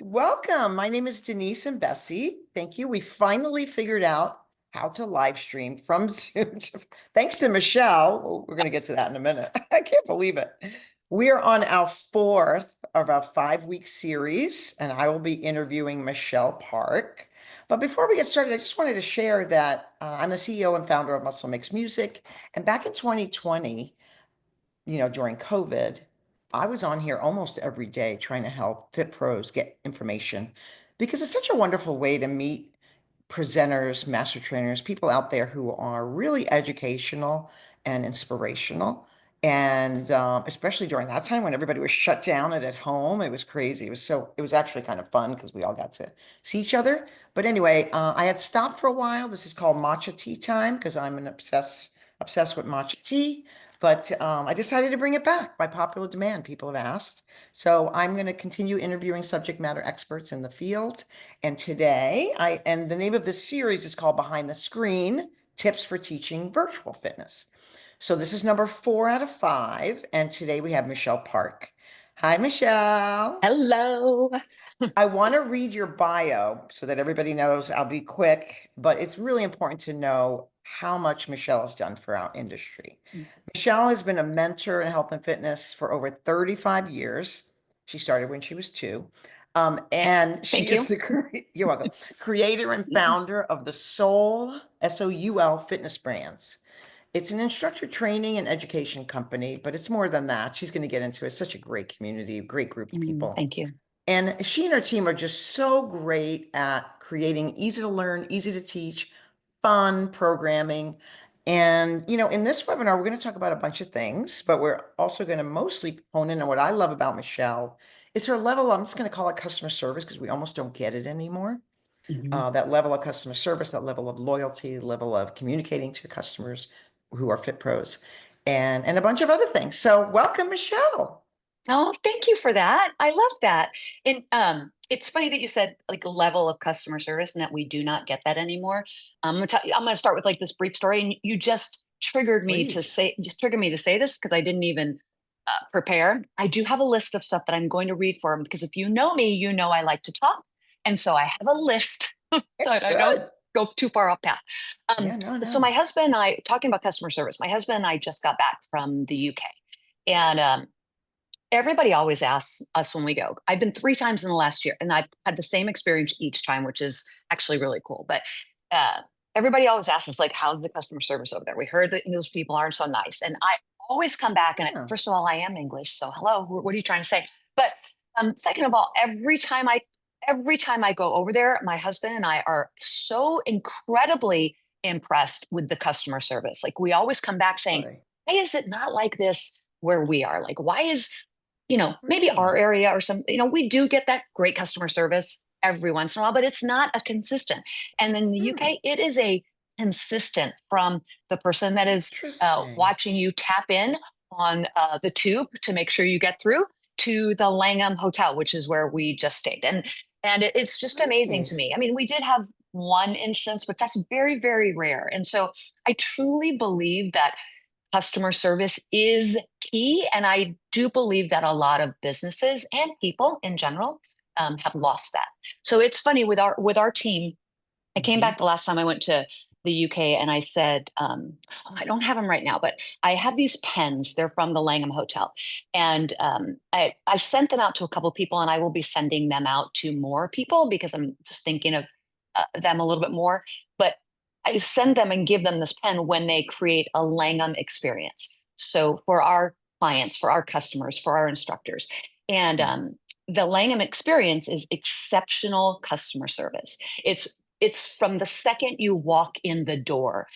Welcome. My name is Denise and Bessie. Thank you. We finally figured out how to live stream from Zoom. Thanks to Michelle. We're going to get to that in a minute. I can't believe it. We are on our fourth of our 5-week series, and I will be interviewing Michele Park. But before we get started, I just wanted to share that I'm the CEO and founder of Muscle Makes Music. And back in 2020, during COVID, I was on here almost every day trying to help fit pros get information because it's such a wonderful way to meet presenters, master trainers, people out there who are really educational and inspirational. And especially during that time when everybody was shut down and at home, it was crazy. It was actually kind of fun because we all got to see each other. But anyway, I had stopped for a while. This is called matcha tea time because I'm obsessed with matcha tea. But I decided to bring it back by popular demand. People have asked. So I'm going to continue interviewing subject matter experts in the field. And and the name of this series is called Behind the Screen, Tips for Teaching Virtual Fitness. So this is number 4 out of 5. And today we have Michele Park. Hi, Michele. Hello. I want to read your bio so that everybody knows. I'll be quick, but it's really important to know how much Michele has done for our industry. Michele has been a mentor in health and fitness for over 35 years. She started when she was 2. And she Thank is you. you're welcome, creator and founder of the Soul, Soul fitness brands. It's an instructor training and education company, but it's more than that. She's going to get into it. It's such a great community, a great group of people. Thank you. And she and her team are just so great at creating easy to learn, easy to teach, fun programming. And, in this webinar, we're going to talk about a bunch of things, but we're also going to mostly hone in on what I love about Michele is her level, I'm just going to call it customer service because we almost don't get it anymore. Mhm. That level of customer service, that level of loyalty, level of communicating to customers who are fit pros, and a bunch of other things. So welcome, Michele. Oh, thank you for that. I love that. And it's funny that you said like level of customer service and that we do not get that anymore. I'm gonna start with like this brief story, and you Please. just triggered me to say this because I didn't even prepare. I do have a list of stuff that I'm going to read for him because if you know me, you know I like to talk, and so I have a list so I don't Good. go too far off path. Um, Yeah, no, so my no. husband and I, talking about customer service, my husband and I just got back from the UK. And everybody always asks us when we go. I've been 3 times in the last year, and I've had the same experience each time, which is actually really cool. But uh, everybody always asks us, like, how's the customer service over there? We heard that those people aren't so nice. And I always come back, and Yeah. first of all, I am English. So hello, what are you trying to say? But second of all, every time I go over there, my husband and I are so incredibly impressed with the customer service. Like we always come back saying, Really? why is it not like this where we are? Like, why is maybe our Really? area or some, we do get that great customer service every once in a while, but it's not a consistent. And in the Hmm. UK, it is a consistent from the person that is Interesting. watching you tap in on the tube to make sure you get through to the Langham Hotel, which is where we just stayed. And it's just amazing to Nice. me. I mean, we did have one instance, but that's very, very rare. And so I truly believe that customer service is key. And I do believe that a lot of businesses and people in general have lost that. So it's funny with our team. I came Hmm. back the last time I went to the UK and I said, I don't have them right now, but I have these pens. They're from the Langham Hotel. And I sent them out to a couple of people and I will be sending them out to more people because I'm just thinking of them a little bit more. But I send them and give them this pen when they create a Langham experience. So for our clients, for our customers, for our instructors. And the Langham experience is exceptional customer service. It's from the second you walk in the door,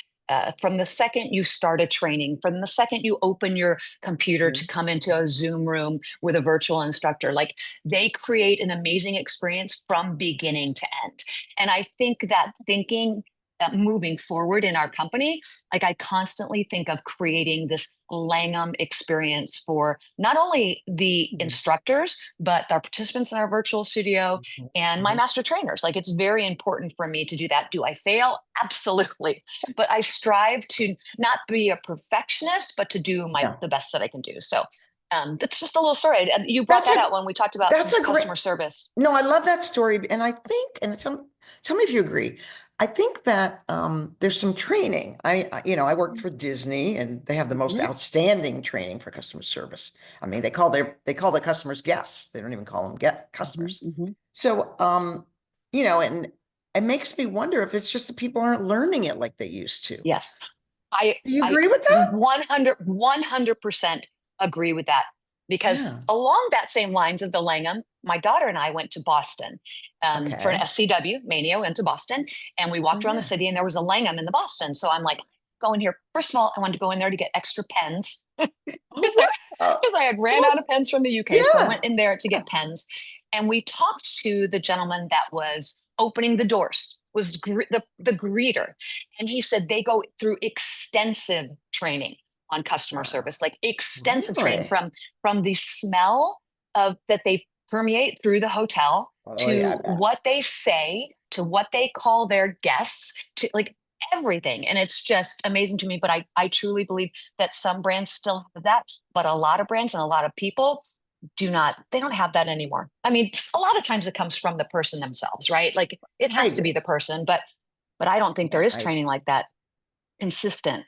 from the second you start a training, from the second you open your computer to come into a Zoom room with a virtual instructor. Like they create an amazing experience from beginning to end. And I think that thinking that moving forward in our company, like I constantly think of creating this Langham experience for not only the Hmm. instructors, but our participants in our virtual studio Hmm. and my Hmm. master trainers. Like it's very important for me to do that. Do I fail? Absolutely. But I strive to not be a perfectionist, but to do Yeah. the best that I can do. So That's just a little story. And you brought That's that a out when we talked about that's a great customer service. No, I love that story. And I think, and tell me if you agree. I think that there's some training. I worked for Disney and they have the most Mhm, outstanding training for customer service. I mean, they call the customers guests. They don't even call them get mhm, customers. mhm. So, and it makes me wonder if it's just that people aren't learning it like they used to. Yes. I Do you I agree with that? 100% agree with that, because Yeah. along that same lines of the Langham, my daughter and I went to Boston for an Okay. SCW mania. Went to Boston and we Oh, walked around the yeah. city and there was a Langham in the Boston. So I'm like, go in here. First of all, I wanted to go in there to get extra pens Oh, because wow. I had ran So, out of pens from the UK. So I yeah. went in there to Yeah. get pens, and we talked to the gentleman that was opening the doors, was the greeter, and he said they go through extensive training on customer Wow. service, like extensive training Really? from the smell of that they permeate through the hotel, Oh, yeah, I to bet. what they say, to what they call their guests, to like everything. And it's just amazing to me. But I truly believe that some brands still have that, but a lot of brands and a lot of people do not, they don't have that anymore. I mean, a lot of times it comes from the person themselves, right? Like it I has to be agree. the person, but I don't think there Yeah, is I agree. training like that consistent.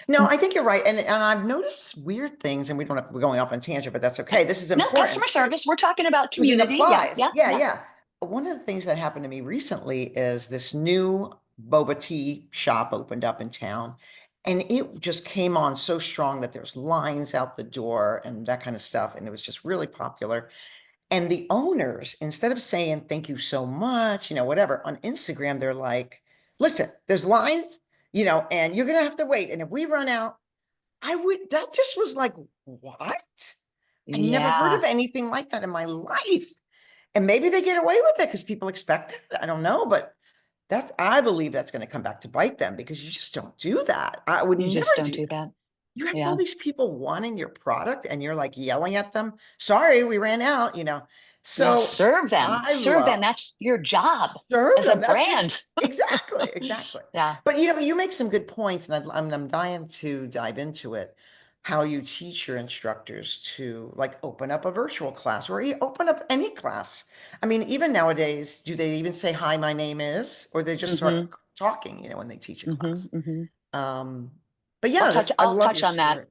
No, I think you're right. And I've noticed weird things, and we're going off on tangent, but that's okay. This is No, customer important too. service. We're talking about Because it community. Yeah, applies. yeah, Yeah, yeah. yeah. One of the things that happened to me recently is this new boba tea shop opened up in town. And it just came on so strong that there's lines out the door and that kind of stuff. And it was just really popular. And the owners, instead of saying thank you so much, whatever, on Instagram, they're like, listen, there's lines, and you're gonna have to wait. And if we run out, that just was like, what? I never heard of Yeah, anything like that in my life. And maybe they get away with it because people expect it. I don't know, but I believe that's going to come back to bite them because you just don't do that. I would you never just don't do do that. that. You have all Yeah. these people wanting your product and you're like yelling at them, sorry, we ran out. Yeah, So serve them. I Serve them. love That's your job serve as a them. That's your brand. exactly, exactly. Yeah. But you make some good points, and I'm dying to dive into it. How you teach your instructors to like open up a virtual class or open up any class. I mean, even nowadays, do they even say, "Hi, my name is," or they just Hmm. start talking, when they teach a Hmm. class? hmm Um, but yeah, I I'll love touch your on that. story.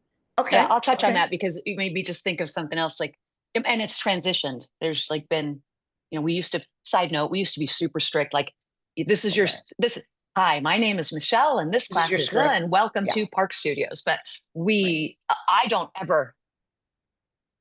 Yeah, Okay, I'll touch on okay, that because it made me just think of something else. Like, and it's transitioned. There's like been, we used to, side note, we used to be super strict. Like, this is okay. this, hi, my name is Michelle and this This is class your is, script. and welcome Yeah, to Park Studios. But right. I don't ever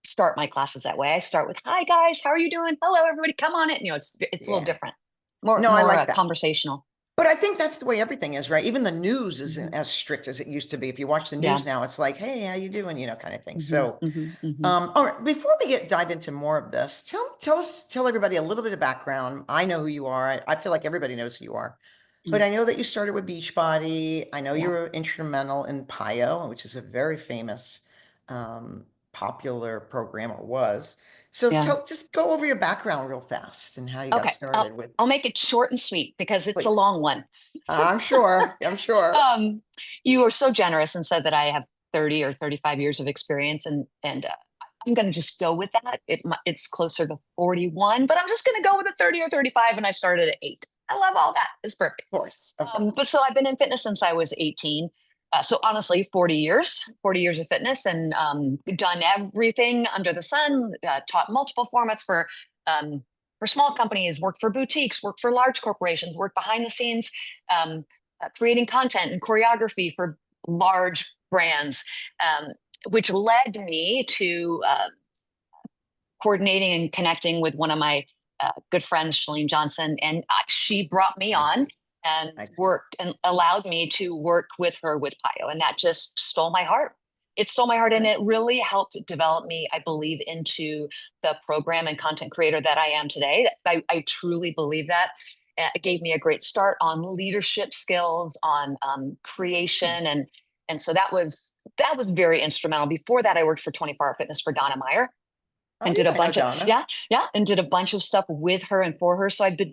start my classes that way. I start with, hi guys, how are you doing? Hello, everybody, come on it. It's a little Yeah. different, more, No, I more like that. conversational. But I think that's the way everything is, right? Even the news isn't Hmm. as strict as it used to be. If you watch the news Yeah. now, it's like, hey, how you doing? Kind of thing. Hmm. So, hmm hmm all right, before we dive into more of this, tell everybody a little bit of background. I know who you are. I feel like everybody knows who you are. But I know that you started with Beachbody. I know you Yeah. were instrumental in PIO, which is a very famous, popular program, or was. So Yeah. just go over your background real fast and how you got Okay. started with, I'll make it short and sweet because it's a please. long one. I'm sure. I'm sure. Um, you were so generous and said that I have 30 or 35 years of experience, and I'm going to just go with that. It's closer to 41, but I'm just going to go with a 30 or 35, and I started at 8. I love all that. It's perfect. Of course. Of course. But so I've been in fitness since I was 18. So honestly, 40 years of fitness, and done everything under the sun. Taught multiple formats um, for small companies, worked for boutiques, worked for large corporations, worked behind the scenes, um, creating content and choreography for large brands, um, which led me to coordinating and connecting with one of my good friends, Shalene Johnson, and she brought me I on see. and I see. worked and allowed me to work with her with PIO, and that just stole my heart. It stole my heart, and Right. it really helped develop me, I believe, into the program and content creator that I am today. I truly believe that. It gave me a great start on leadership skills, on Hmm. creation, and so that was very instrumental. Before that, I worked for 24 Hour Fitness for Donna Meyer, Oh and did yeah, a I know bunch of, Donna. yeah, yeah, and did a bunch of stuff with her and for her. So I've been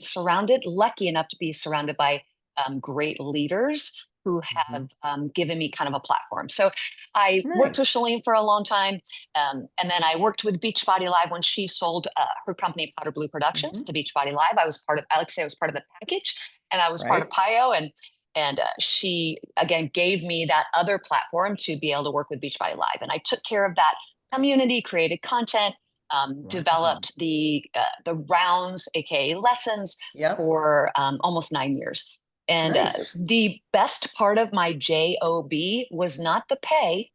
lucky enough to be surrounded by great leaders, who Mhm. have given me kind of a platform. So I worked with Nice. Shalene for a long time. And then I worked with Beachbody Live when she sold her company, Powder Blue Productions, Mhm. to Beachbody Live. I was part of, I like to say I was part of the package, and I was part of Right. PIO. And she, again, gave me that other platform to be able to work with Beachbody Live. And I took care of that community, created content, Wow. developed the rounds, aka lessons, Yep. for almost 9 years. And Nice. the best part of my job was not the pay.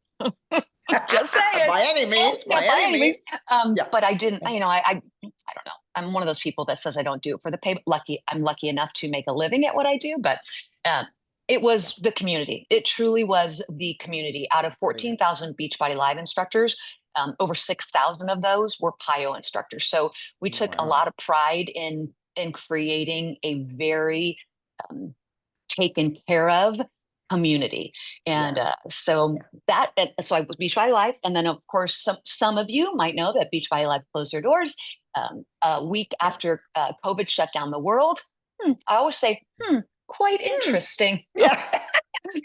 Just saying, By any means, yeah, by by any any means. means. Yeah. But I didn't, I don't know. I'm one of those people that says I don't do it for the pay. But I'm lucky enough to make a living at what I do. But um, it Yeah. was the community. It truly was the community. Out of Brilliant. 14,000 Beachbody Live instructors, over 6,000 of those were PIO instructors. So we took a Wow. lot of pride in creating a very um, taken care of community. And Yeah. so Yeah. so I was Beachbody Live, and then of course some of you might know that Beachbody Live closed their doors a week Yep. after COVID shut down the world. I always say, quite Hmm. interesting. Yeah.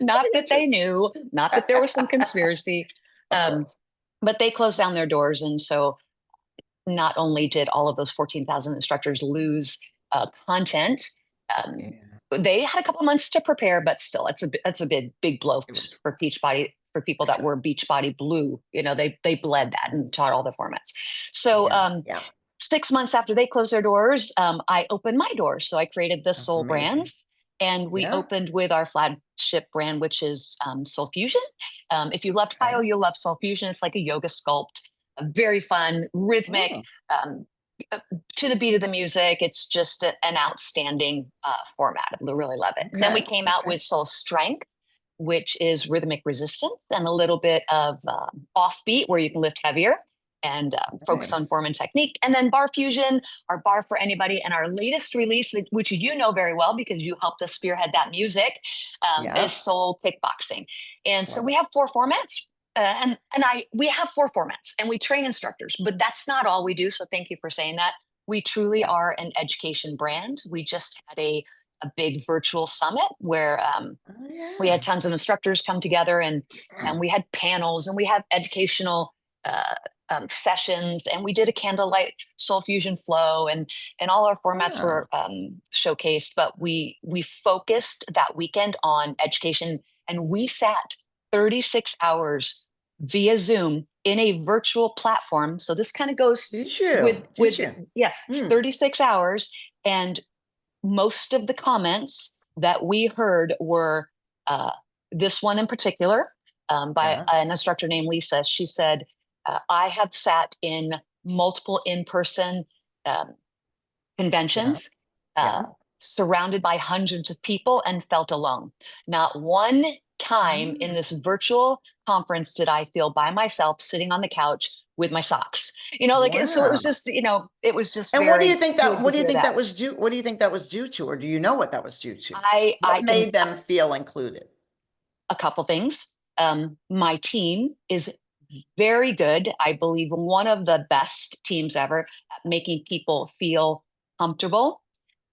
Not Very that they interesting. knew, not that there was some conspiracy, Of um, course. but they closed down their doors, and so not only did all of those 14,000 instructors lose content, um, Yeah. they had a couple months to prepare, but still, it's a big blow It was for Beachbody, for people for that sure. were Beachbody Blue. They bled that and taught all the formats. So Yeah. Yeah. 6 months after they closed their doors, I opened my doors. So I created the That's Soul amazing. Brands. And we Yeah. opened with our flagship brand, which is Soul Fusion. If you love Bio, Okay. you'll love Soul Fusion. It's like a yoga sculpt, very fun, rhythmic, Oh, um, uh, to the beat of the music. It's just an outstanding format. I really love it. And then we okay. came out Okay. with Soul Strength, which is rhythmic resistance and a little bit of offbeat, where you can lift heavier and focus on Nice. form and technique. And then Bar Fusion, our bar for anybody, and our latest release, which you know very well because you helped us spearhead that music, is Yeah. Soul Kickboxing. And so Love we it. have four formats. We have four formats, and we train instructors, but that's not all we do. So thank you for saying that. We truly Yeah. are an education brand. We just had a big virtual summit where Oh, we had yeah. tons of instructors come together, and we had panels, and we had educational uh, sessions, and we did a candlelight soul fusion flow, and all our formats Wow. were showcased. But we focused that weekend on education, and we sat 36 hours via Zoom in a virtual platform. So this kind of goes Did you? with Did you? yeah, Hmm. 36 hours. And most of the comments that we heard were uh, this one in particular, by Yeah. an instructor named Lisa. She said, I have sat in multiple in-person um, Yeah. conventions, uh, Yeah. surrounded by hundreds of people, and felt alone. Not one time in Mm. this virtual conference did I feel by myself sitting on the couch with my socks. So it was Wow. just, it was just And what do you very think that, good to what do you hear think that. that was due? What do you think that was due to? Or do you know what that was due to? I What can made them feel included? a couple things. My team is very good. I believe one of the best teams ever at making people feel comfortable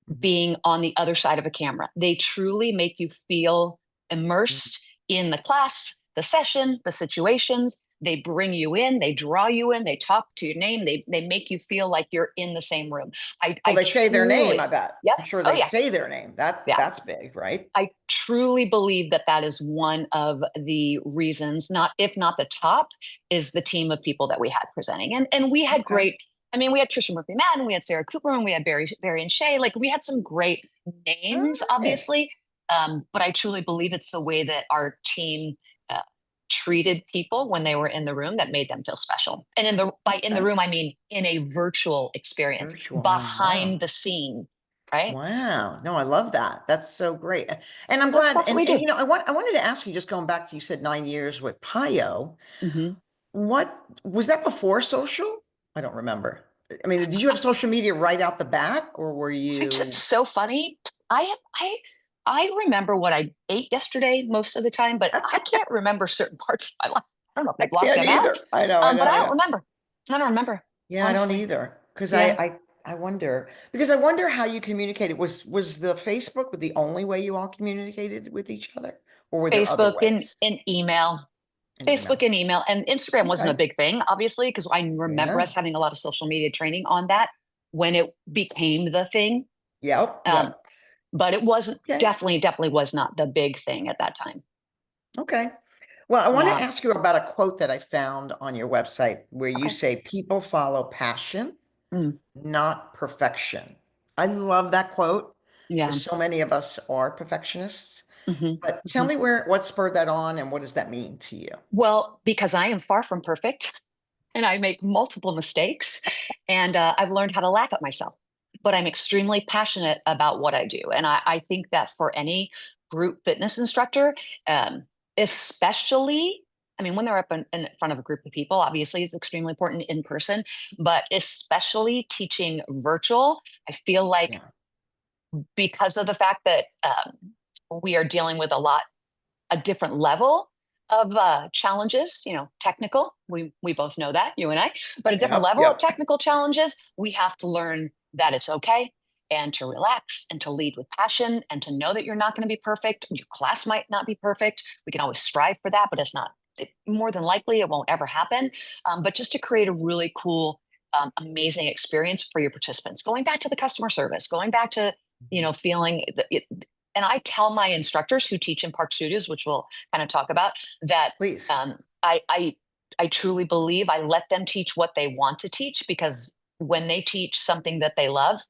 Mhm. being on the other side of a camera. They truly make you feel Mhm. immersed in the class, the session, the situations. They bring you in, they draw you in, they talk to your name, they make you feel like you're in the same room. Well, I they say their name, I truly, bet. yep. I'm sure Oh they yeah, say their name. That yeah. that's big, right? I truly believe that that is one of the reasons, not if not the top, is the team of people that we had presenting, and we had Okay. great. I mean, we had Trisha Murphy Madden, we had Sarah Cooper, and we had Barry and Shay. Like we had some great Oh, names, nice. obviously, but I truly believe it's the way that our team uh, treated people when they were in the room that made them feel special. And in the Okay. room, I mean in a virtual experience Virtual room. Wow. behind the scene, right? Wow. No, I love that. That's so great. And I'm glad, That's what we and do. I wanted to ask you, just going back to, you said 9 years with Pio. Mhm. What was that before social? I don't remember. I mean, did you have social media right out the bat, or were It's you? so funny. I I I remember what I ate yesterday most of the time, but I can't remember certain parts of my life. I don't know if I they blocked can't them out, either. I know, I but know, I I don't know. remember. I don't remember, Yeah, I don't honestly. either. Because Yeah. I wonder, because I wonder how you communicated. Was the Facebook the only way you all communicated with each other? Or were there other Facebook ways? and email. An email. Facebook and email, and Instagram wasn't a Okay. big thing, obviously, because I remember Yeah. us having a lot of social media training on that when it became the thing. Yep. Um, Yep. but it wasn't Okay. definitely was not the big thing at that time. Okay. Well, I want to Yeah. ask you about a quote that I found on your website where you Okay. say people follow passion, Mm, not perfection. I love that quote yeah. because so many of us are perfectionists. Hmm. But tell Hmm. me what spurred that on and what does that mean to you? Well, because I am far from perfect and I make multiple mistakes, and I've learned how to laugh at myself. But I'm extremely passionate about what I do. And I think that for any group fitness instructor, um, especially, I mean, when they're up in front of a group of people, obviously it's extremely important in person, but especially teaching virtual, I feel like Yeah. because of the fact that we are dealing with a different level of challenges, technical. We both know that, you and I, but a different Yep. level of Yep. technical challenges. We have to learn that it's okay and to relax and to lead with passion and to know that you're not going to be perfect. Your class might not be perfect. We can always strive for that, but it's not. More than likely, it won't ever happen. But just to create a really cool, amazing experience for your participants. Going back to the customer service, going back to feeling and I tell my instructors who teach in Park Studios, which we'll kind of talk about, that Please. um, I, I I truly believe I let them teach what they want to teach because when they teach something that they love,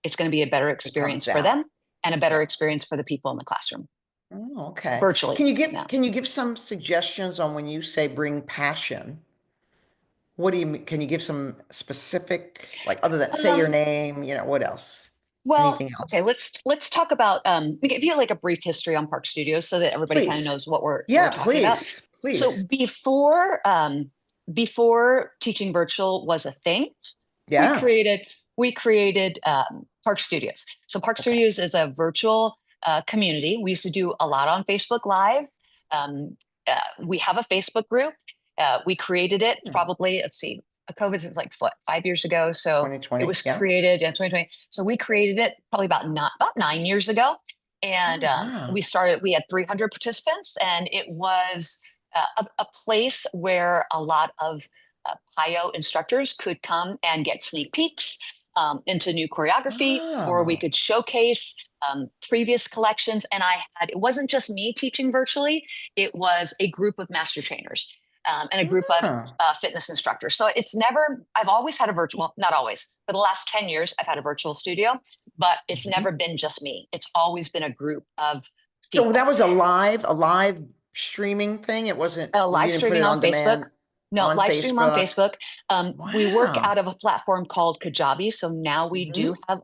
it's going to be a better It comes experience for out. them and a better Yeah. experience for the people in the classroom Oh, okay. virtually. Yeah. Can you give some suggestions on when you say bring passion? What do you mean? Can you give some specific, like other than say your Um, name, what else? well, Anything okay, else? let's talk about we give you like a brief history on Park Studios so that everybody kind of Please. knows what we're Yeah, talking about. please. So Please. before teaching virtual was a thing, we Yeah. created we created Park Studios. So Park Okay. Studios is a virtual community. We used to do a lot on Facebook Live. Um, we have a Facebook group. We created it Hmm. probably, let's see, COVID was like what, 5 years ago. So it 2020. was Yeah. created in 2020. So we created it probably about 9 years ago. And Oh, wow. we had 300 participants, and it was a place where a lot of PIO instructors could come and get sneak peeks into new choreography, or we Oh. could showcase previous collections. And it wasn't just me teaching virtually, it was a group of master trainers and a group of Oh. fitness instructors. So I've always had a virtual, not always, for the last 10 years, I've had a virtual studio, but it's Mhm. never been just me. It's always been a group of So that people. was a live streaming thing. It wasn't, you Live didn't put it streaming on on Facebook. demand No, on live stream on Facebook. Facebook. We work Wow. out of a platform called Kajabi. So now we do Hmm. have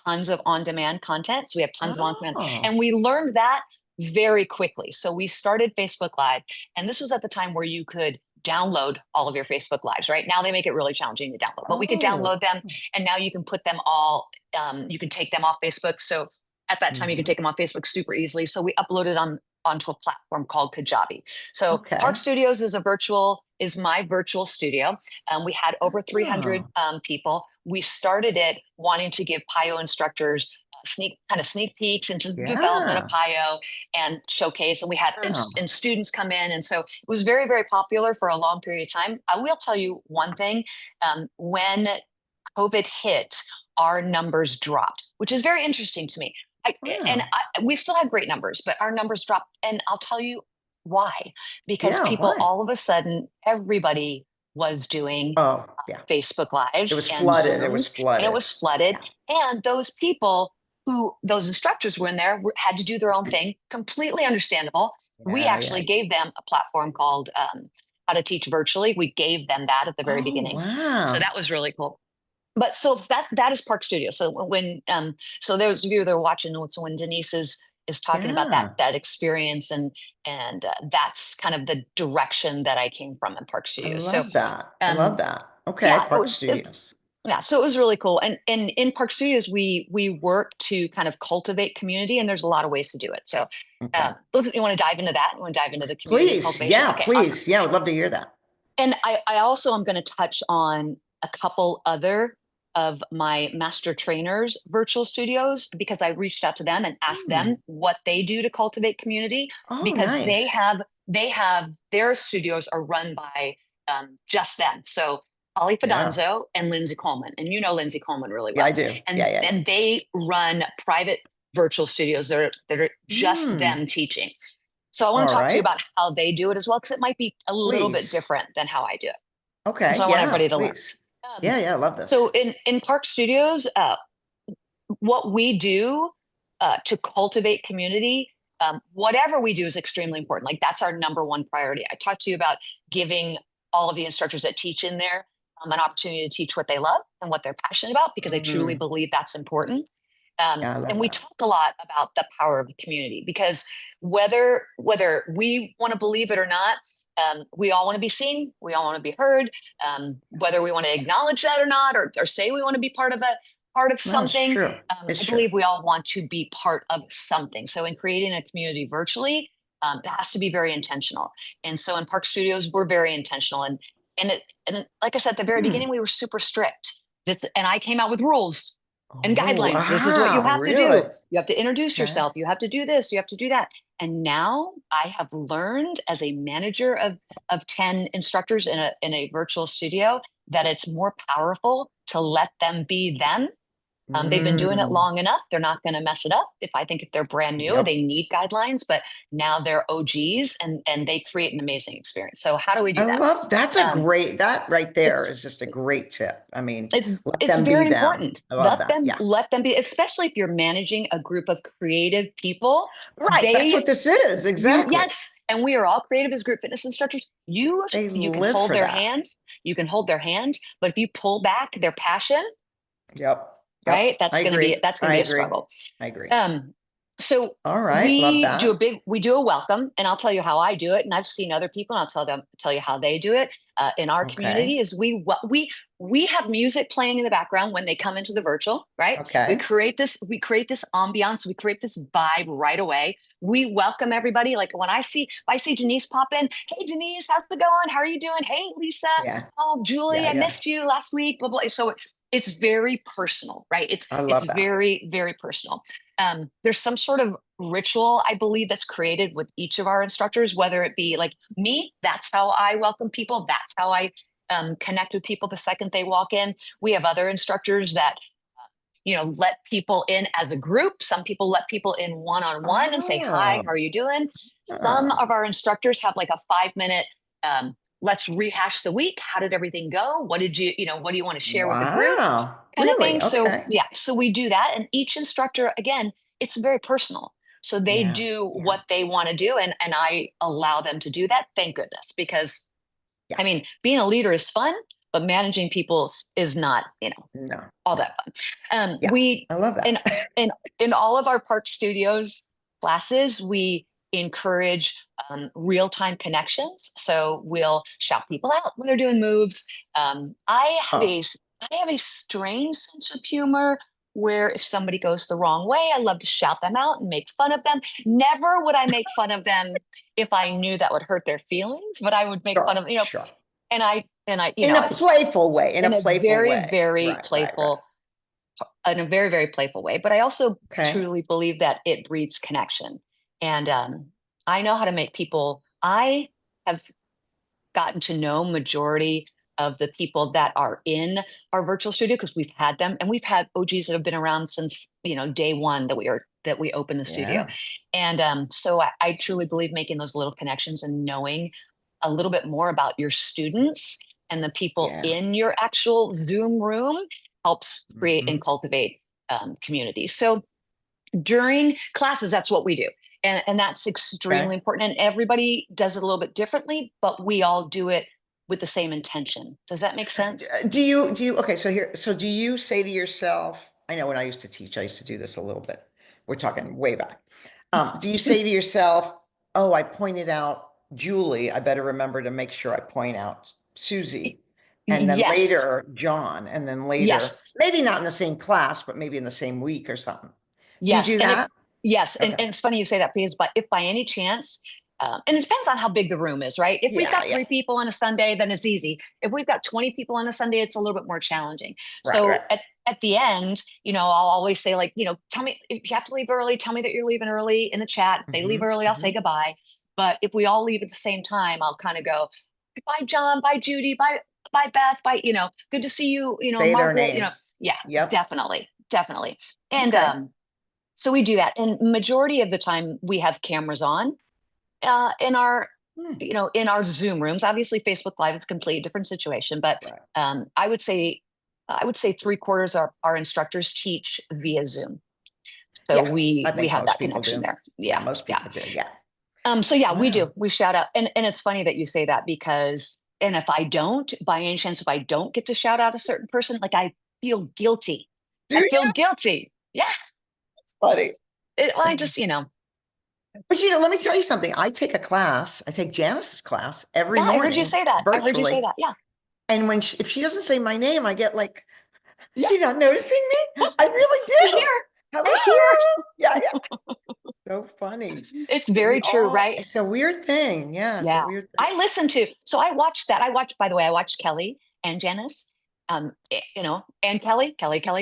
tons of on demand content. So we have tons of on demand. Oh. And we learned that very quickly. So we started Facebook Live. And this was at the time where you could download all of your Facebook Lives, right? Now they make it really challenging to download, but we could Oh. download them. And now you can put them all, you can take them off Facebook. So at that time, you could Mhm. take them off Facebook super easily. So we uploaded onto a platform called Kajabi. So Park Okay. Studios is my virtual studio. We had over 300 Oh. people. We started it wanting to give PIO instructors sneak peeks into the development of Yeah. PIO and showcase. And we had Wow. and students come in, and so it was very very popular for a long period of time. I will tell you one thing: when COVID hit, our numbers dropped, which is very interesting to me. Wow. We still had great numbers, but our numbers dropped. And I'll tell you why. Because Yeah. people, Why? all of a sudden, everybody was doing Oh, yeah. Facebook It Lives was and flooded. It was Zooms, and it flooded. was flooded. Yeah. And those instructors were in there, had to do their own thing, completely understandable. We Yeah. Yeah. actually gave them a platform called How to Teach Virtually. We gave them that at the very Oh, beginning. So wow. that was really cool. But so that is Park Studio. So so those of you that are watching, so when Denise is talking about Yeah. that experience, and that's kind of the direction that I came from in Park I Studio. So love that. I love um that. Okay. yeah, Park Studios. yeah, so it was really cool. And in Park Studios, we work to kind of cultivate community, and there's a lot of ways to do it. So Okay. listen, you want to dive into that? You want to dive into the community Please. cultivation? Yeah. Okay, awesome. Please. Yeah. I would love to hear that. And I also am going to touch on a couple other of my master trainers virtual studios because I reached out to them and asked them Hmm. what they do to cultivate community Oh, because nice. they have their studios are run by just them. So Ollie Yeah. Fidanzo and Lindsay Coleman, and you know Lindsay Coleman really Yeah, I well, do. Yeah, yeah, yeah. and they run private virtual studios that are just Hmm. them teaching. So I want All to talk to you right. about how they do it as well, because it might be a little bit Please. different than how I do it. And so Okay. I want Yeah, everybody to learn. please. Um, Yeah, yeah, I love so this. in Park Studios, what we do to cultivate community, whatever we do is extremely important. Like that's our number one priority. I talked to you about giving all of the instructors that teach in there an opportunity to teach what they love and what they're passionate about, because I truly Mm, believe that's important. yeah, I And love we that. talk a lot about the power of the community because whether we want to believe it or not, we all want to be seen, we all want to be heard. Whether we want to acknowledge that or not, or say we want to be part of No, it's something, true. It's I true. believe we all want to be part of something. So in creating a community virtually, it has to be very intentional. And so in Park Studios, we're very intentional. And like I said at the very Hmm. beginning, we were super strict. And I came out with rules and Oh, guidelines. This is what you ah, have to really? do. You have to introduce Okay. yourself. You have to do this. You have to do that. And now I have learned as a manager of 10 instructors in a virtual studio that it's more powerful to let them be them. They've been doing it Mm, long enough. They're not going to mess it up. If they're brand new, yep. they need guidelines, but now they're OGs and they create an amazing experience. So how do we I do that? love that's a Um, great that right there it's is just a great tip. I mean, it's let it's them be very them. important. I love that. Yeah. Let them be, especially if you're managing a group of creative people. Right. That's They what this is. you Exactly. Yes, and we are all creative as group fitness instructors. They You can live hold for their that. hand, but if you pull back their passion, Yep. right, Yep. I agree. that's going to I be a agree. struggle. I agree. Um, so All right. Love that. we do a welcome, and I'll tell you how I do it, and I've seen other people, and tell you how they do it. In our Okay. community, is we have music playing in the background when they come into the virtual, right? Okay. We create this ambiance, we create this vibe right away. We welcome everybody. Like when I see Denise pop in, hey Denise, how's it going? How are you doing? Hey Lisa, Yeah. oh Julie, Yeah. I Yeah. missed you last week. Blah blah. So it's very personal, right? I It's love that. very personal. There's some sort of ritual, I believe, that's created with each of our instructors, whether it be like me, that's how I welcome people, that's how I connect with people the second they walk in. We have other instructors that let people in as a group. Some people let people in one on one and say hi, Oh. how are you doing? Some Oh. of our instructors have like a 5 minute let's rehash the week. How did everything go? What do you want to share with the group, Wow. kind of Really? thing. So Okay. yeah, so we do that, and each instructor, again, it's very personal. So they Yeah. do Yeah. what they want to do, and I allow them to do that. Thank goodness, because Yeah. I mean, being a leader is fun, but managing people is not, No. all No. that fun. Yeah. We I love in that. in in all of our Park Studios classes, we encourage real-time connections. So we'll shout people out when they're doing moves. Oh. I have a strange sense of humor where if somebody goes the wrong way, I love to shout them out and make fun of them. Never would I make fun of them if I knew that would hurt their feelings, but I would make fun Sure. of, Sure. In a it's playful way. In a in a playful very, way. very Right. Right. Right. playful in a very, very playful way. But I also Okay. truly believe that it breeds connection. And I know how to make people, I have gotten to know majority of the people that are in our virtual studio because we've had them, and we've had OGs that have been around since day one that we opened the studio. Yeah. And so I truly believe making those little connections and knowing a little bit more about your students and the people Yeah. in your actual Zoom room helps create and Hmm. cultivate community. So during classes, that's what we do. And that's extremely Okay. important. And everybody does it a little bit differently, but we all do it with the same intention. Does that make sense? Okay, so do you say to yourself, I know when I used to teach, I used to do this a little bit. We're talking way back. Do you say to yourself, oh, I pointed out Julie, I better remember to make sure I point out Susie, and then Yes. later John, and then later, Yes. maybe not in the same class, but maybe in the same week or something. Do you Yes. do that? Yes. Okay. And it's funny you say that because, but if by any chance, and it depends on how big the room is, right? If we've Yeah, got yeah. 3 people on a Sunday, then it's easy. If we've got 20 people on a Sunday, it's a little bit more challenging. Right, right. So at the end, I'll always say, like, tell me if you have to leave early, tell me that you're leaving early in the chat. If they leave Hmm. early, I'll say Hmm. goodbye. But if we all leave at the same time, I'll kind of go, bye, John, bye, Judy, bye, Beth, bye, good to see you, Say their Margaret, names. yeah, Yep. definitely, definitely. And Okay. so we do that. And majority of the time we have cameras on in our Hmm. in our Zoom rooms. Obviously, Facebook Live is a completely different situation, but Right. I would say 3/4 our instructors teach via Zoom. So Yeah, we I we think have most that people connection do. there. Yeah, Yeah, most yeah. people do. Yeah. So yeah, we Wow. do. We shout out, and it's funny that you say that because, and if I don't, by any chance, if I don't get to shout out a certain person, like I feel guilty. Do I you? feel guilty. Yeah. It's funny. Well, I just, But let me tell you something. I take a class. I take Janice's class every yeah, I heard you morning say that. I heard you say virtually. that. Yeah. And if she doesn't say my name, I get like, Yeah. she not noticing me? I really I'm do. here. I'm here. Hello. Yeah, yeah. So funny. It's very true, right? It's a weird thing. Yeah, it's a Yeah. weird thing. I listened to, so I watched that. By the way, I watched Kelly and Janice, and Kelly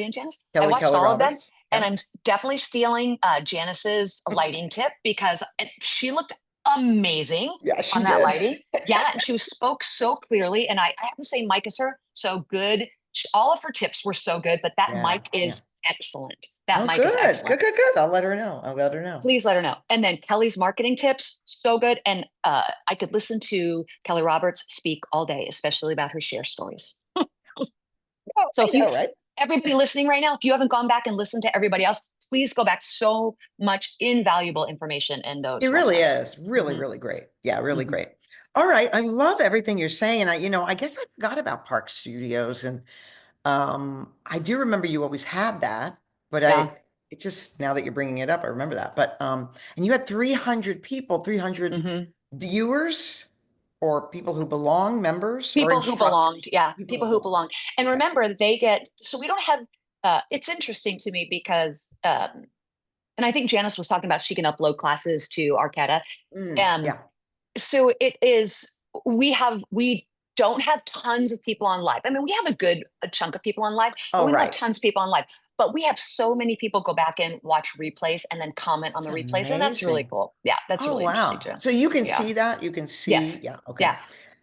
and Janice. I Kelly watched Kelly all of them, Roberts. and Yeah. I'm definitely stealing Janice's lighting tip because she looked amazing Yeah, she on that did. lighting. Yeah. And she spoke so clearly. And I have to say, Mike is her so good. All of her tips were so good, but that Yeah, mic yeah. is excellent. That Oh, mic is good. excellent. Good, good, good. I'll let her know. I'll let her know. Please let her know. And then Kelly's marketing tips, so good. And I could listen to Kelly Roberts speak all day, especially about her share stories. Oh, So I know, right? everybody listening right now, if you haven't gone back and listened to everybody else, please go back. So much invaluable information in It those really webinars. is really, Hmm. really great. Yeah, really Hmm. great. All right. I love everything you're saying. I guess I forgot about Park Studios and I do remember you always had that, but Yeah. it just, now that you're bringing it up, I remember that. But, and you had 300 people, 300 Hmm. viewers or people who belong, members or People who belonged. instructors, Yeah. people who People who belong. belonged. And Okay. remember, so we don't have, it's interesting to me because, and I think Janice was talking about she can upload classes to Arcata. Um, Yeah. so we don't have tons of people on live. I mean, we have a chunk of people on live, but Oh, we don't have right. tons of people on live. But we have so many people go back and watch replays and then comment on That's the replays, and that's really amazing. cool. Yeah, that's Oh, really interesting wow. too. So you can Yeah. see that. You can see. Yes. Yeah. Okay. Yeah.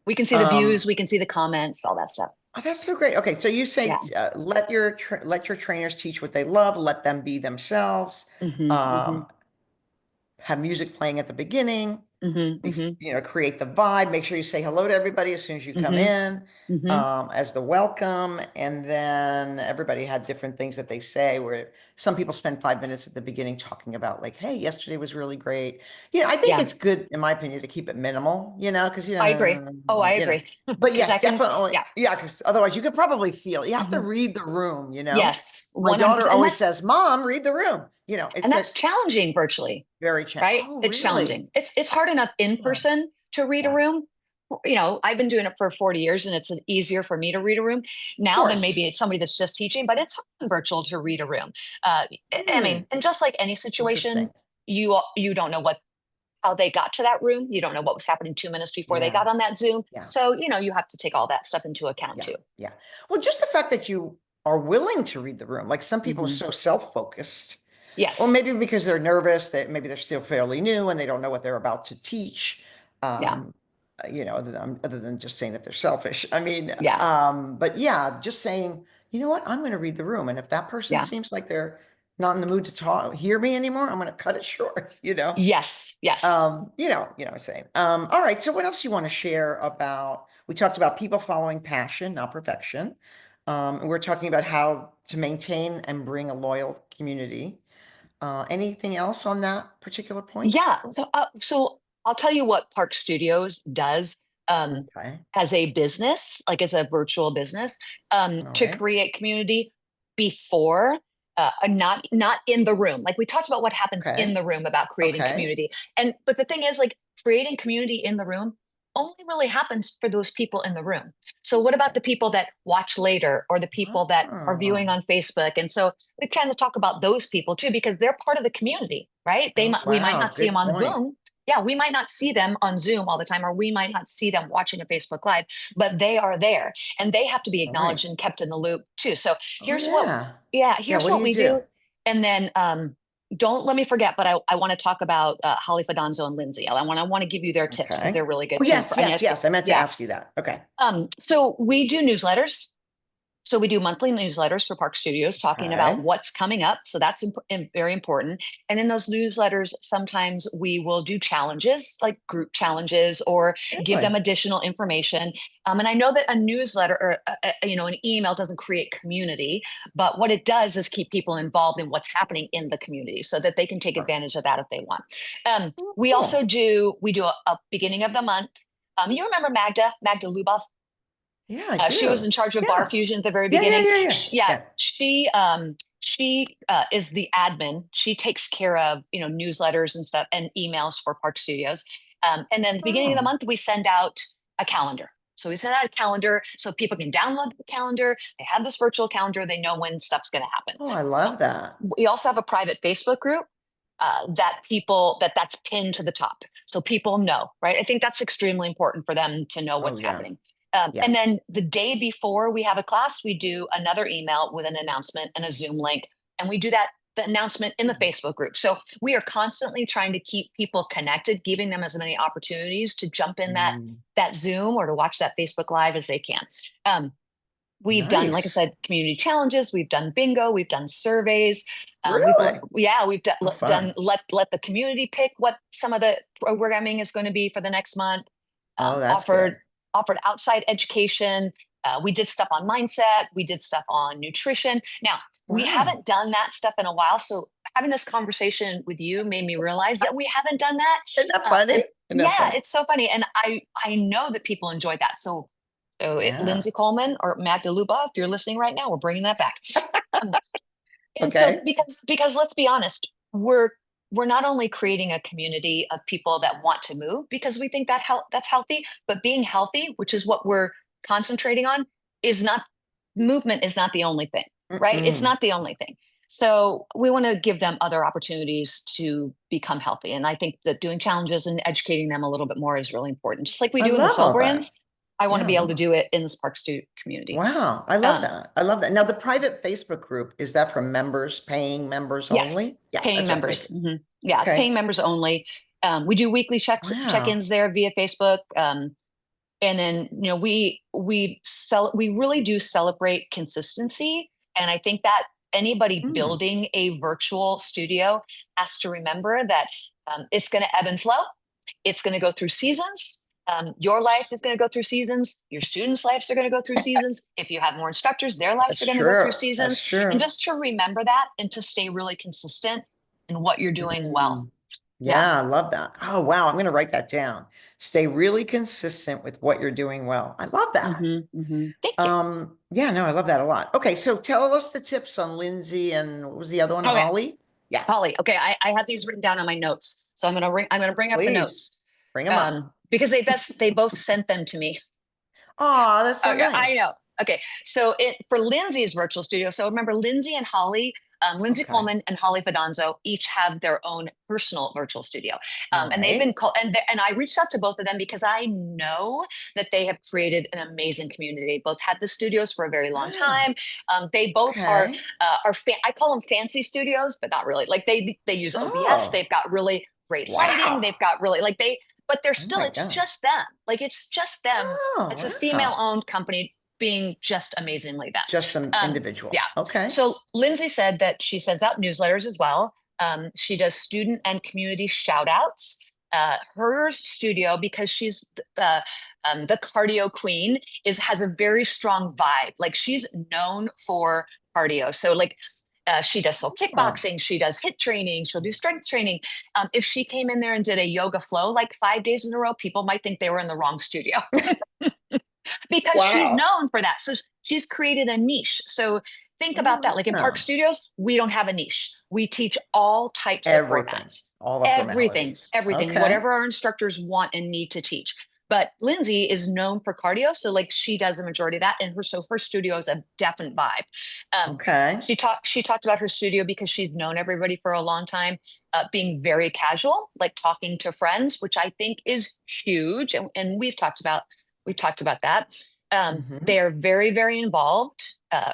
We can see the views. Um, We can see the comments. All that stuff. Oh, that's so great. Okay, so you say Yeah. let your trainers teach what they love, let them be themselves. Hmm. Hmm. Um, have music playing at the beginning. Hmm. Hmm. Create the vibe. Make sure you say hello to everybody as soon as you come Hmm. in, Hmm. as the welcome. And then everybody had different things that they say, where some people spend 5 minutes at the beginning talking about like, hey, yesterday was really great. I think Yeah. it's good, in my opinion, to keep it minimal, because I agree. Oh, I agree. but Because yes, I can. definitely. Yeah. Yeah, because otherwise you could probably feel, you have to Hmm. read the room. Yes. My daughter 100%. And always says, Mom, read the room. and It's a that's challenging virtually. very, cha Right? oh, It's really? challenging. It's hard enough in Yeah. person to read a Yeah. room. I've been doing it for 40 years and it's easier for me to read a room Of now than course. maybe it's somebody that's just teaching, but it's hard virtual to read a room. I Hmm. mean, and just like any situation, Interesting. you don't know how they got to that room. You don't know what was happening 2 minutes before they Yeah. got on that Zoom. Yeah. So, you have to take all that stuff into account Yeah. too. Yeah. Well, just the fact that you are willing to read the room, like some people are Hmm. so self-focused, or Yes. maybe because they're nervous that maybe they're still fairly new and they don't know what they're about to teach. Yeah. Um, other than just saying that they're selfish. I mean, Yeah. but yeah, just saying, you know what, I'm going to read the room. And if that person Yeah. seems like they're not in the mood to hear me anymore, I'm going to cut it short. Yes. Yes. What I'm saying. All right. So what else you want to share about? We talked about people following passion, not perfection. And we're talking about how to maintain and bring a loyal community. Anything else on that particular point? Yeah. So I'll tell you what Park Studios does Okay. as a business, like as a virtual business, All to right. create community before, not in the room. Like we talked about what happens in Okay. the room about creating Okay. community, but the thing is, like creating community in the room only really happens for those people in the room. So what about the people that watch later or the people that are viewing Oh, on Facebook? And so we kind of talk about those people too, because they're part of the community, right? oh, We might wow. not see them Good on point. Zoom, Yeah, we might not see them on Zoom all the time, or we might not see them watching a Facebook Live, but they are there and they have to be All right. acknowledged and kept in the loop too. So Oh, here's what, yeah. yeah, Yeah. here's What do what you we do? do. And then don't let me forget, but I want to talk about Holly Fadonzo and Lindsay. I want to give you their tips because Okay. they're really good Oh, too. yes, I mean, yes, yes. I meant to yeah. ask you that. Okay. So we do newsletters. So we do monthly newsletters for Park Studios talking about Okay. what's coming up. So that's very important. And in those newsletters, sometimes we will do challenges, like group challenges, or give them Really? additional information. And I know that a newsletter or an email doesn't create community, but what it does is keep people involved in what's happening in the community, so that they can take Sure. advantage of that if they want. Oh, We also cool. do a beginning of the month. You remember Magda Lubov? Yeah, I She was do. in charge of Bar Yeah. Fusion at the very Yeah, yeah, beginning. yeah, yeah. Yeah, Yeah. she is the admin. She takes care of newsletters and stuff and emails for Park Studios. And then at the beginning of the Oh. month, we send out a calendar. So we send out a calendar so people can download the calendar. They have this virtual calendar. They know when stuff's going to happen. Oh, I love that. We also have a private Facebook group that's pinned to the top, so people know, right? I think that's extremely important for them to know Oh, what's yeah. happening. Yeah. And then the day before we have a class, we do another email with an announcement and a Zoom link, and we do the announcement in the Facebook group. So we are constantly trying to keep people connected, giving them as many opportunities to jump in Mm, that Zoom or to watch that Facebook Live as they can. Um, We've done, like I nice. said, community challenges. We've done bingo. We've done surveys. Really? We've Oh, done fun. let the community pick what some of the programming is going to be for the next month. Oh, that's Offered good. outside education. We did stuff on mindset. We did stuff on nutrition. Now we Wow. haven't done that stuff in a while. So having this conversation with you made me realize that we haven't done that. Isn't that funny? And Isn't that yeah, funny? it's so funny, and I know that people enjoy that. Yeah. Lindsay Coleman or Magda Luba, if you're listening right now, we're bringing that back. Um, and so Okay. because let's be honest, we're not only creating a community of people that want to move because we think that's healthy, but being healthy, which is what we're concentrating on, is not movement is not the only thing, right? It's Mm-mm. not the only thing. So we want to give them other opportunities to become healthy. And I think that doing challenges and educating them a little bit more is really important. Just like we I do in the love soul all that. brands, I want to Yeah, I be able love to it. do it in the Spark Stu community. Wow. I love Um, that. I love that. Now, the private Facebook group, is that for members, paying members yes, only? Yeah, paying that's what I members. figured. Yeah, it's Okay. paying members only. We do weekly Wow. check-ins there via Facebook. And then we really do celebrate consistency, and I think that anybody Mm. building a virtual studio has to remember that it's going to ebb and flow. It's going to go through seasons. Your life is going to go through seasons. Your students' lives are going to go through seasons. If you have more instructors, their lives are That's going to go through true. seasons. That's And true. just to remember that and to stay really consistent in what you're doing well. Mm. Yeah. Yeah, I love that. Oh, wow. I'm going to write that down. Stay really consistent with what you're doing well. I love that. Thank you. Yeah, no, I love that a lot. Okay, so tell us the tips on Lindsay and what was the other one, Okay. Holly? Yeah, Holly. Okay, I have these written down on my notes, so I'm gonna bring up the please notes bring them up. because they both sent them to me. Oh, that's so Okay, I nice. know. Okay, so for Lindsay's virtual studio, so remember Lindsay and Holly, Lindsay Okay. Coleman and Holly Fadonzo each have their own personal virtual studio, All and they've been right. called. And I reached out to both of them because I know that they have created an amazing community. They both had the studios for a very long Wow. time. They both Okay. I call them fancy studios, but not really. Like they use OBS. Oh, They've got really great lighting. wow. They've got really but they're Oh still, my it's God. just them. Like it's just them. It's a Oh, female wow. owned company being just amazingly them. Just an Yeah. individual. Okay. So Lindsay said that she sends out newsletters as well. She does student and community shout outs. Her studio, because she's the cardio queen, has a very strong vibe. Like she's known for cardio. So like she does soul Oh, kickboxing, she does hit training, she'll do strength training. If she came in there and did a yoga flow like 5 days in a row, people might think they were in the wrong studio because she's wow. known for that. So she's created a niche. So think about Oh, that. Like in Park yeah. Studios, we don't have a niche. We teach all types of Everything, formats, all the formalities. everything, Okay. whatever our instructors want and need to teach. But Lindsay is known for cardio, so like she does a majority of that, and her studio is a definite vibe. Um, Okay. she talked about her studio because she's known everybody for a long time, being very casual, like talking to friends, which I think is huge, and we've talked about that. Hmm. They are very, very involved.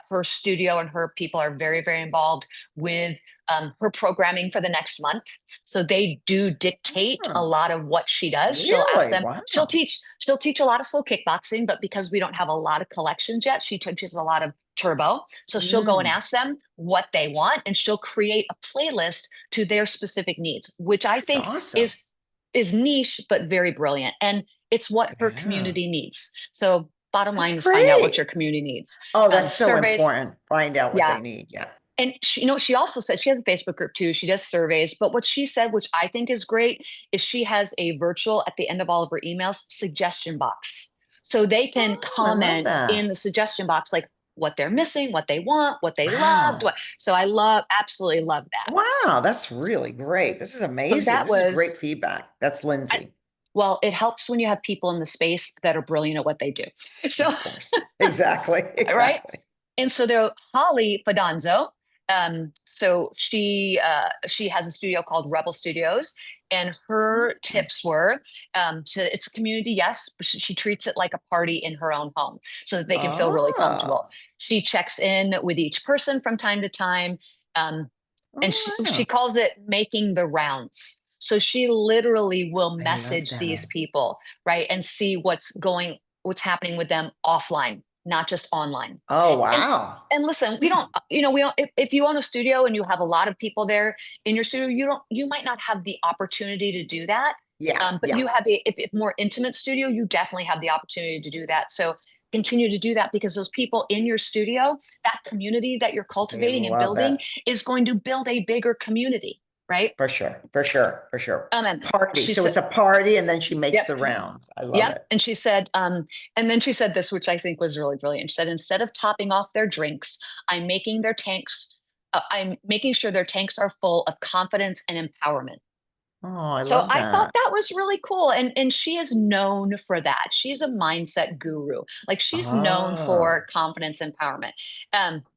Her studio and her people are very, very involved with her programming for the next month. So they do dictate a Oh, lot of what she does. She'll ask really? them, she'll Wow. teach, she'll teach a lot of slow kickboxing, but because we don't have a lot of collections yet, she teaches a lot of turbo. So she'll go and Mm, ask them what they want, and she'll create a playlist to their specific needs, which I that's think awesome. is niche but very brilliant. And it's what her Yeah. community needs. So bottom That's line is find out what great. your community needs. Oh, that's so Surveys, important. Find out what yeah. they need. Yeah. And she also said she has a Facebook group too. She does surveys, but what she said, which I think is great, is she has a virtual at the end of all of her emails suggestion box. So they can Oh, I love comment in that. the suggestion box, like what they're missing, what they want, what they loved. Wow. So absolutely love that. Wow, that's really great. This is So amazing. that This is great was, feedback. That's I, Lindsay, well, it helps when you have people in the space that are brilliant at what they do. So, of course. Exactly. right. Exactly. And so there, Holly Fidanzo. So she has a studio called Rebel Studios, and her Mm. tips were, it's a community, yes, but she treats it like a party in her own home, so that they can feel really comfortable. Oh, She checks in with each person from time to time, um, and oh, she wow. calls it making the rounds. So she literally will I love message these that. people, right, and see what's happening with them offline, not just online. Oh, And wow. and listen, we Hmm. don't, we don't, if you own a studio and you have a lot of people there in your studio, you might not have the opportunity to do that. Yeah, But yeah. you have if more intimate studio, you definitely have the opportunity to do that. So continue to do that, because those people in your studio, that community that you're They cultivating and love building, it. is going to build a bigger community, right? For sure. For sure. For sure. And Party. she So said, it's a party and then she makes yep. the rounds. I love Yep. it. And she said, and then she said this, which I think was really brilliant. She said, instead of topping off their drinks, I'm making sure their tanks are full of confidence and empowerment. Oh, I So love I thought that. that was really cool. And she is known for that. She's a mindset guru. Like, she's known Oh, for confidence empowerment.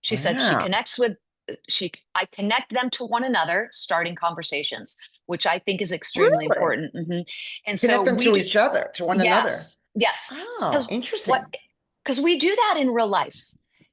She said wow. I connect them to one another, starting conversations, which I think is extremely Really? important. And so Connect them we to do. each other, to one another. Yes, yes. Oh, Because what interesting. because we do that in real life,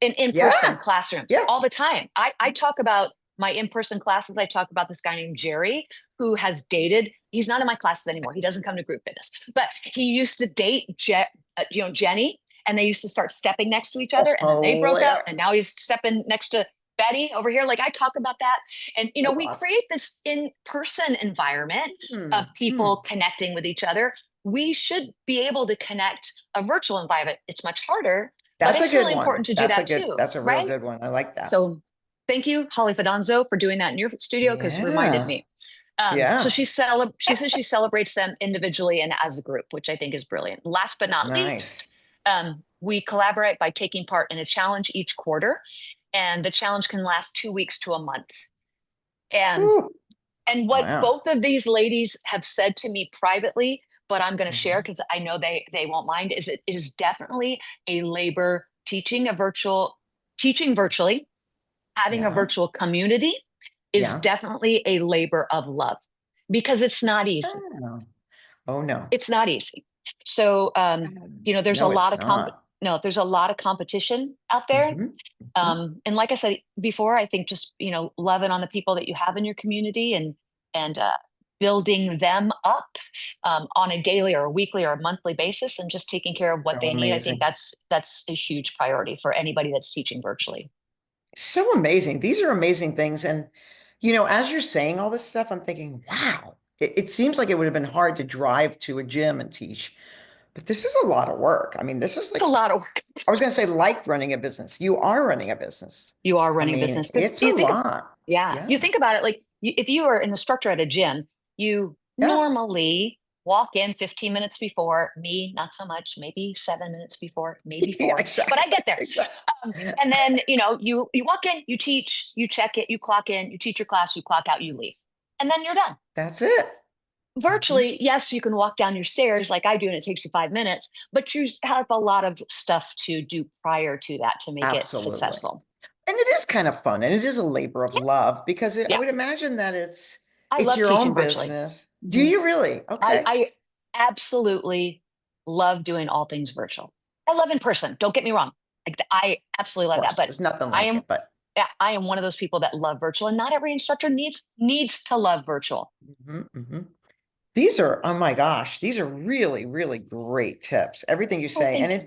in in-person Yeah. classrooms Yeah. all the time. I talk about my in-person classes. I talk about this guy named Jerry, who has dated. He's not in my classes anymore. He doesn't come to group fitness, but he used to date Jenny, and they used to start stepping next to each other, and then they broke up, Hilarious. and now he's stepping next to Betty over here. Like, I talk about that, and That's we awesome. create this in-person environment of Hmm. people Hmm. connecting with each other. We should be able to connect a virtual environment. It's much harder, but That's a it's good really one. important to do that too, That's a real right? good one. I like that. So thank you, Holly Fidanzo, for doing that in your studio, because it reminded Yeah. me. So Yeah. she says she celebrates them individually and as a group, which I think is brilliant. Last but not least, Nice. we collaborate by taking part in a challenge each quarter, and the challenge can last 2 weeks to a month. And Whew. and what Wow. both of these ladies have said to me privately, but I'm going to share Mhm. because I know they won't mind, is it is definitely a labor teaching virtually, having a Yeah. virtual community is Yeah. definitely a labor of love, because it's not easy. Oh, oh no. It's not easy. So, there's a No, lot it's of not. no, there's a lot of competition out there. Hmm. Hmm. And like I said before, I think just, loving on the people that you have in your community, and building them up, on a daily or a weekly or a monthly basis, and just taking care of what So they need. I think amazing. that's a huge priority for anybody that's teaching virtually. So amazing. These are amazing things. And, as you're saying all this stuff, I'm thinking, wow, it seems like it would have been hard to drive to a gym and teach, but this is a lot of work. I mean, this is It's a like, lot of work. I was going to say, like running a business. You are running a business. You are I running a mean, business, because it's a lot. Yeah. you think about it, like, if you are an instructor at a gym, you Yeah. normally walk in 15 minutes before. Me, not so much, maybe 7 minutes before, maybe Yeah, four, but I exactly. get there. Exactly. And then, you walk in, you teach, you check it, you clock in, you teach your class, you clock out, you leave, and then you're done. That's it. Mhm. virtually, yes, you can walk down your stairs like I do, and it takes you 5 minutes, but you have a lot of stuff to do prior to that to make it Absolutely. successful. And it is kind of fun and it is a labor of Yeah, love because I yeah. would imagine that I it's love your own teaching virtually. business. Do Mhm. you really? I, Okay. I absolutely love doing all things virtual. I love in person. Don't get me wrong. Like I absolutely Of love that. course, But there's nothing I like am, it, but yeah, I am one of those people that love virtual, and not every instructor needs to love virtual. mhm, mhm. These are, oh my gosh, these are really, really great tips. Everything you Oh, say, thanks. and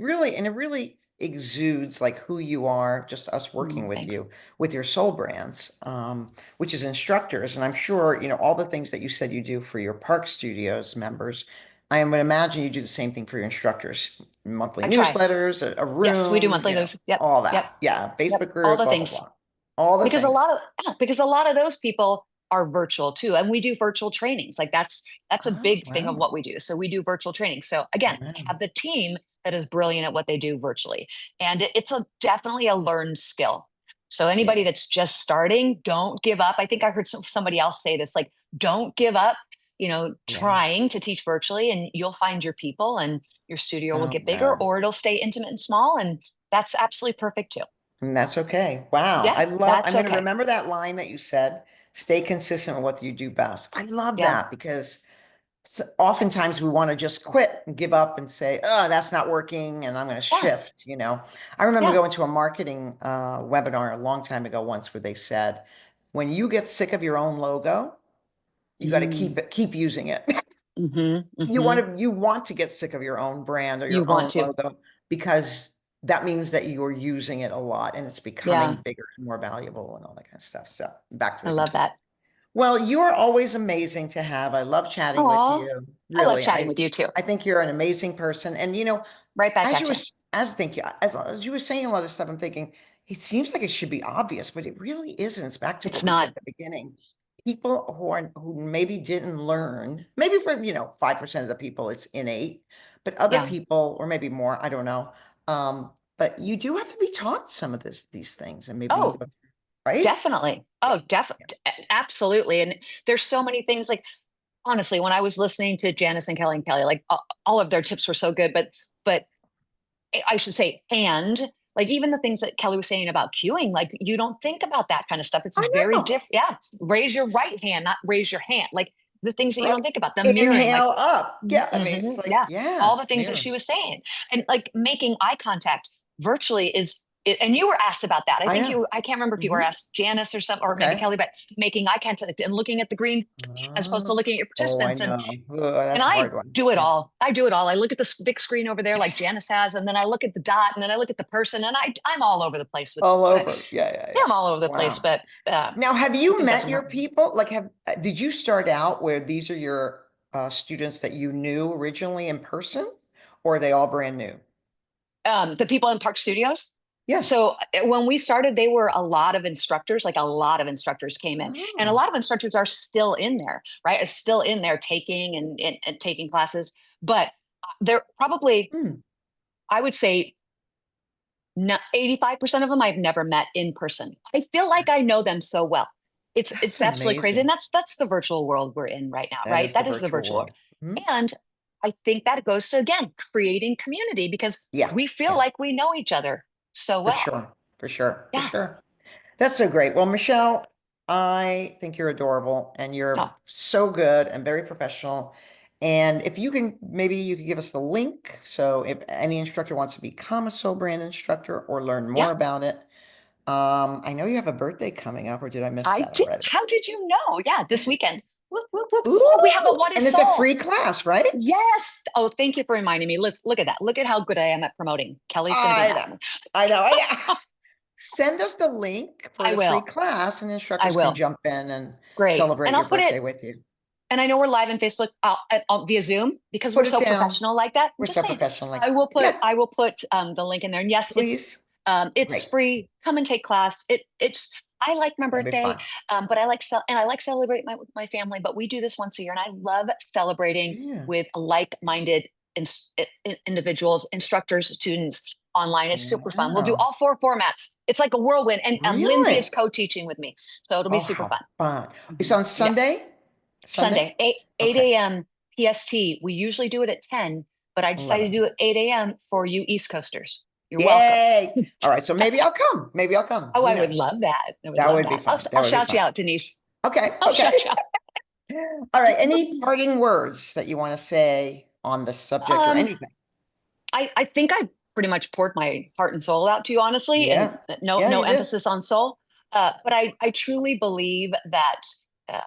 it really exudes like who you are, just us working Oh, with thanks. you, with your soul brands, which is instructors. And I'm sure, all the things that you said you do for your Park Studios members, I would imagine you do the same thing for your instructors, monthly I try. newsletters, a Yes, we do room, monthly news. Yep, all yep, that. Yeah, yep. Facebook All group, the blah, blah, things. blah. All the Because a things. lot of yeah, because a lot of those people are virtual too, and we do virtual trainings. Like that's a Oh, big thing of wow. what we do. So we do virtual training. So again, I Wow. have the team that is brilliant at what they do virtually, and it's a definitely a learned skill. So anybody Yeah. that's just starting, don't give up. I think I heard somebody else say this, like, don't give up, Yeah. trying to teach virtually, and you'll find your people, and your studio will Oh, get bigger, wow. or it'll stay intimate and small, and that's absolutely perfect too. And that's okay. Wow. Yeah, I'm that's going to okay. remember that line that you said, stay consistent with what you do best. I love Yeah, that because oftentimes we want to just quit and give up and say, oh, that's not working and I'm going to yeah, shift. I remember yeah. going to a marketing webinar a long time ago once where they said, when you get sick of your own logo, you got to Mm. keep using it. Mhm, mhm. You want to get sick of your own brand or You your want own to. logo because that means that you're using it a lot and it's becoming Yeah, bigger and more valuable and all that kind of stuff. So back to I the love consistency. that. Well, you are always amazing to have. I love chatting with Aw, you. I love Really. chatting with you too. I think you're an amazing person. And Right back as at you. thank you, as you were saying a lot of stuff, I'm thinking it seems like it should be obvious, but it really isn't. It's back to what It's we said not. at the beginning. People who maybe didn't learn, maybe for 5% of the people it's innate, but other Yeah. people, or maybe more, I don't know. But you do have to be taught some of these things, and maybe Oh, right? definitely. Yeah. Oh, Yeah. absolutely. And there's so many things, like, honestly, when I was listening to Janice and Kelly, like, all of their tips were so good, but I should say, and like, even the things that Kelly was saying about cueing, like, you don't think about that kind of stuff. It's I very know. different. Yeah. Raise your right hand, not raise your hand. Like, the things that you don't Right. think about, the mirroring, like, Inhale up. Yeah. I mean, it's like, yeah, yeah, all the things that mirror. she was saying, and like making eye contact virtually and you were asked about that. I know. I can't remember if you were Hmm. asked Janice or something, or maybe Okay. Kelly, but making eye contact and looking at the green as opposed to Oh, looking at your oh, I participants. know. Oh, And that's a I hard one. do it Yeah. all. I do it all. I look at this big screen over there, like Janice has, and then I look at the dot, and then I look at the person, and I'm all over the place with. All over. Yeah, yeah, Yeah, yeah. I'm all over the place, Wow. but Now, have I you think that's met your important. people? Like, did you start out where these are your students that you knew originally in person, or are they all brand new? The people in Park Studios. Yeah. So when we started, they were a lot of instructors, like a lot of instructors came in, and a Oh. lot of instructors are still in there, right? Are still in there taking and taking classes, but they're probably, Hmm. I would say, 85% of them I've never met in person. I feel like I know them so well. It's That's absolutely crazy. And amazing. that's the virtual world we're in right now, That right? is the That is the virtual virtual world. world. Hmm. And I think that goes to, again, creating community, because Yeah. we feel Yeah. like we know each other so For well. sure. For sure. For Yeah. sure. That's so great. Well, Michelle, I think you're adorable and Oh, you're so good and very professional. And if you can, maybe you could give us the link. So if any instructor wants to become a soul brand instructor or learn more yeah. about it, I know you have a birthday coming up, or did I miss I that did. already? How did you know? Yeah, this weekend. Whoop, whoop, whoop. Oh, we have a Ooh, What and is it's a Soul? free class, right? Yes. Oh, thank you for reminding me. Look at that. Look at how good I am at promoting. Kelly's going to be I mad know. at me. I know. Send us the link for I the free will. class, and I instructors can will. jump in and Great. celebrate And your I'll put it, birthday with you. and I know we're live in Facebook, via Zoom, because we're Put it so down. professional like that. I'm We're just so saying, professionally. I Yeah, will put the link in there. And yes, please. it's Great. free. Come and take class. I like my That'd be birthday, fun. but I like celebrate with my family. But we do this once a year, and I love celebrating Yeah. with like-minded individuals, instructors, students online. It's super fun. We'll do Wow. all four formats. It's like a whirlwind, and Lindsay Really? is co-teaching with me, so it'll be Oh, super how fun. fun. It's Mhm. on Yeah. Sunday? Sunday? 8 Okay. a.m. PST. We usually do it at 10, but I decided to 11. do it 8 a.m. for you East Coasters. You're welcome. Yay. All right. So maybe I'll come. Maybe I'll come. Oh, Who I would knows? love that. I would That love would be that. fun. That I'll would be shout you fun. out, Denise. Okay. I'll Okay. shout you out. All right. Any parting words that you want to say on the subject or Um, anything? I think I pretty much poured my heart and soul out to you, honestly, and Yeah. no Yeah, no you did. emphasis on soul. But I truly believe that uh,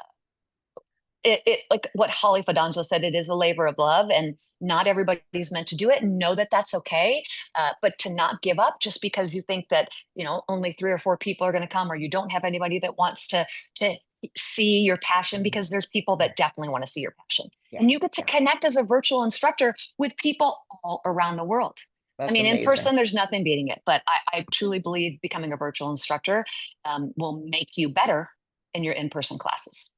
it like what Holly Fidanzo said, it is a labor of love, and not everybody's meant to do it. And know that that's okay, but to not give up just because you think that only 3 or 4 people are going to come, or you don't have anybody that wants to see your passion, because there's people that definitely want to see your passion, Yeah. and you get to Yeah. connect as a virtual instructor with people all around the world. I That's mean, in amazing. person, there's nothing beating it, but I truly believe becoming a virtual instructor will make you better in your in-person classes.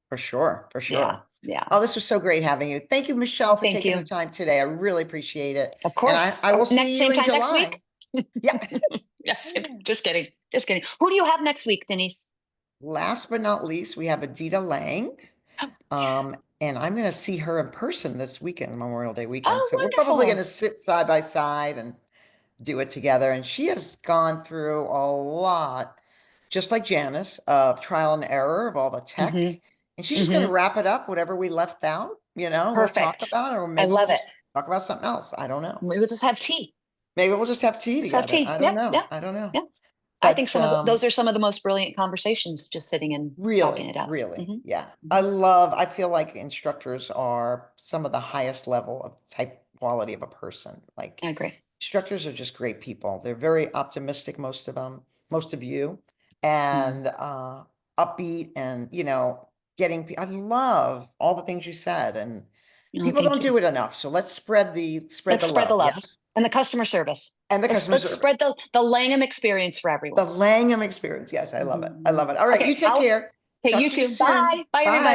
For sure. For Yeah, sure. yeah. Oh, this was so great having you. Thank you, Michelle, Oh, for thank taking the you. time today. I really appreciate it. Of And course. I will Next see you same in time next July. week. Yeah. Yes, just kidding. Just kidding. Who do you have next week, Denise? Last but not least, we have Adita Lang. And I'm going to see her in person this weekend, Memorial Day weekend. Oh, So we're probably going wonderful. to sit side by side and do it together. And she has gone through a lot, just like Janice, of trial and error of all the Hmm. tech. And she's just going to Hmm. wrap it up, whatever we left out, we'll talk Perfect. about, or I maybe we'll love it. just talk about something else. I don't know. We will just have tea. Maybe we'll just have tea Just have together. tea. I don't Yep. know. Yeah. I don't know. Yeah. I think But those are some of the most brilliant conversations, just sitting and talking really, it out. really, Hmm. yeah. Hmm. I feel like instructors are some of the highest level of type quality of a person. Like I agree. instructors are just great people. They're very optimistic, most of them, most of you, Mm. and upbeat and, I love all the things you said, and Oh, people don't thank do you. it enough. So let's spread Let's the spread the love. love Yes. and the customer service. And the Let's customer let's service. spread the Langham experience for The everyone. Langham experience. Yes, I love it. I love Mhm. it. All right, Okay. you take care. Okay, Talk you to you too. soon. Bye. Bye, Bye. everybody.